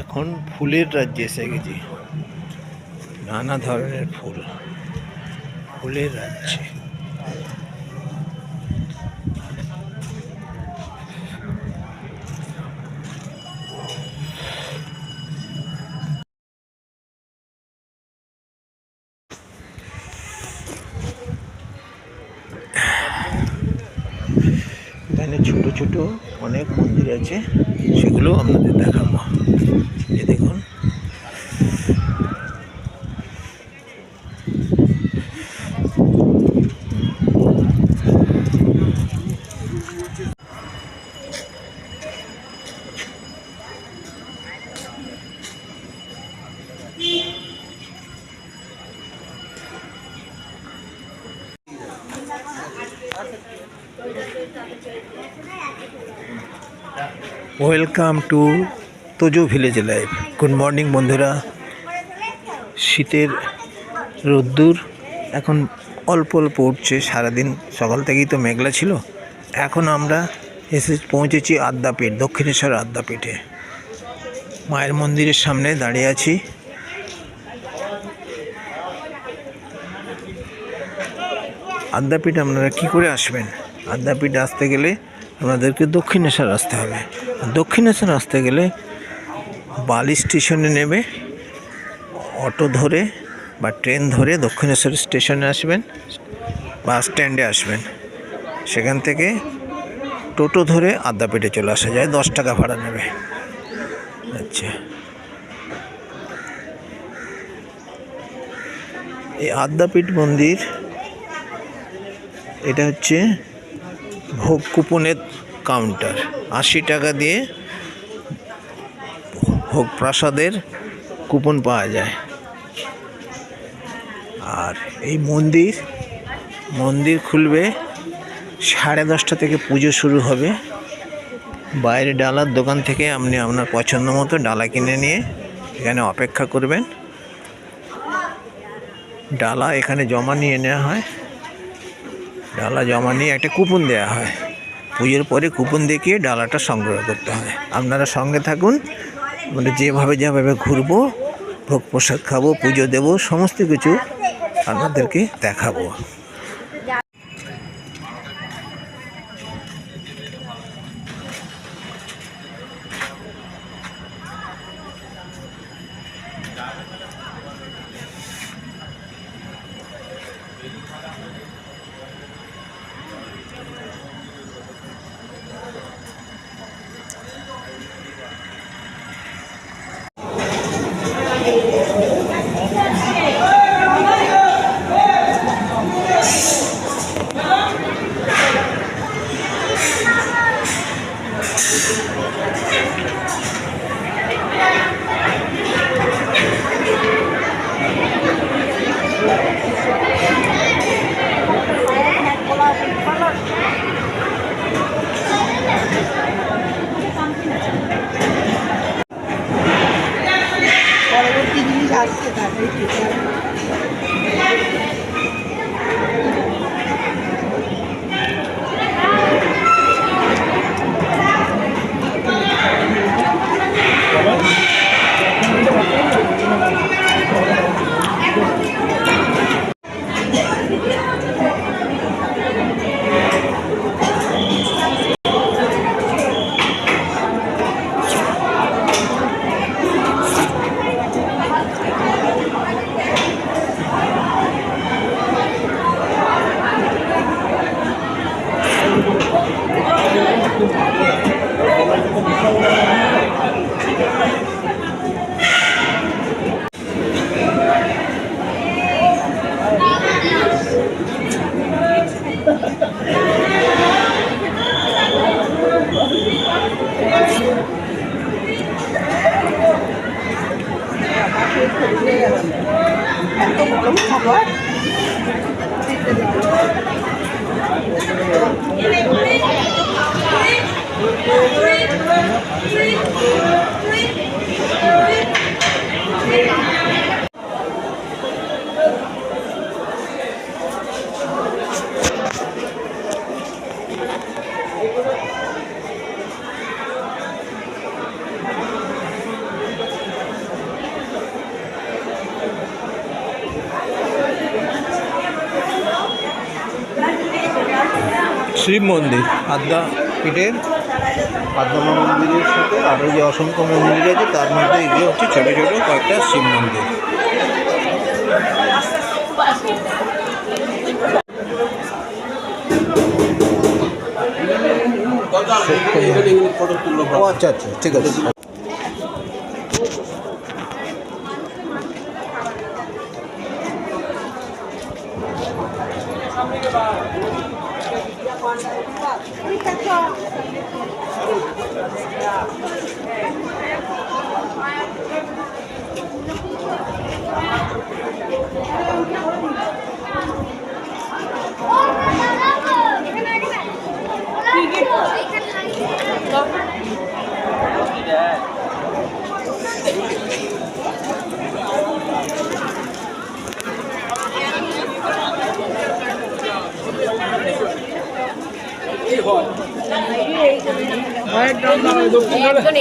এখন ফুলের রাজ্যে এসে গেছি। নানা ধরনের ফুল, ফুলের রাজ্যে। এখানে ছোট ছোট অনেক মন্দির আছে, সেগুলো আপনাদের দেখাবো। এই দেখুন, welcome to Tojo village life. Good morning বন্ধুরা। শীতের রোদ্দুর এখন অল্প অল্প উঠছে। সারাদিন সকাল থেকেই তো মেঘলা ছিল। এখন আমরা পৌঁছেছি আদ্যাপীঠ, দক্ষিণেশ্বর আদ্যাপীঠে। মায়ের মন্দিরের সামনে দাঁড়িয়ে আছি। আদ্যাপীঠ আপনারা কী করে আসবেন? আদ্যাপীঠ আসতে গেলে আপনাদেরকে দক্ষিণেশ্বর আসতে হবে। দক্ষিণেশ্বর আসতে গেলে বালি স্টেশনে নেমে অটো ধরে বা ট্রেন ধরে দক্ষিণেশ্বর স্টেশনে আসবেন, বাস স্ট্যান্ডে আসবেন। সেখান থেকে টোটো ধরে আদ্যাপীঠে চলে আসা যায়, 10 টাকা ভাড়া নেবে। আচ্ছা, এই আদ্যাপীঠ মন্দির, এটা হচ্ছে ভোগ কুপনের কাউন্টার। 80 টাকা দিয়ে ভোগ প্রসাদের কুপন পাওয়া যায়। আর এই মন্দির খুলবে 10:30 থেকে পুজো শুরু হবে। বাইরে ডালার দোকান থেকে আপনি আপনার পছন্দ মতো ডালা কিনে নিয়ে এখানে অপেক্ষা করবেন। ডালা এখানে জমা নিয়ে নেওয়া হয়। ডালা জমা নিয়ে একটা কুপন দেওয়া হয়। পুজোর পরে কুপন দেখিয়ে ডালাটা সংগ্রহ করতে হয়। আপনারা সঙ্গে থাকুন, মানে যেভাবে ঘুরবো, ভোগ প্রসাদ খাবো, পুজো দেবো, সমস্ত কিছু আপনাদেরকে দেখাবো। পরবর্তী জিনিস আসছে তারপরে এত বড় খাবার শিব মন্দির আদ্যাপীঠের আদ্যামা মন্দিরের সাথে আরও যে অসংখ্য মন্দির আছে তার মধ্যে এগুলো হচ্ছে ছোটো ছোটো কয়েকটা শিব মন্দির। ও আচ্ছা আচ্ছা ঠিক আছে।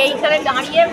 এইখানে দাঁড়িয়ে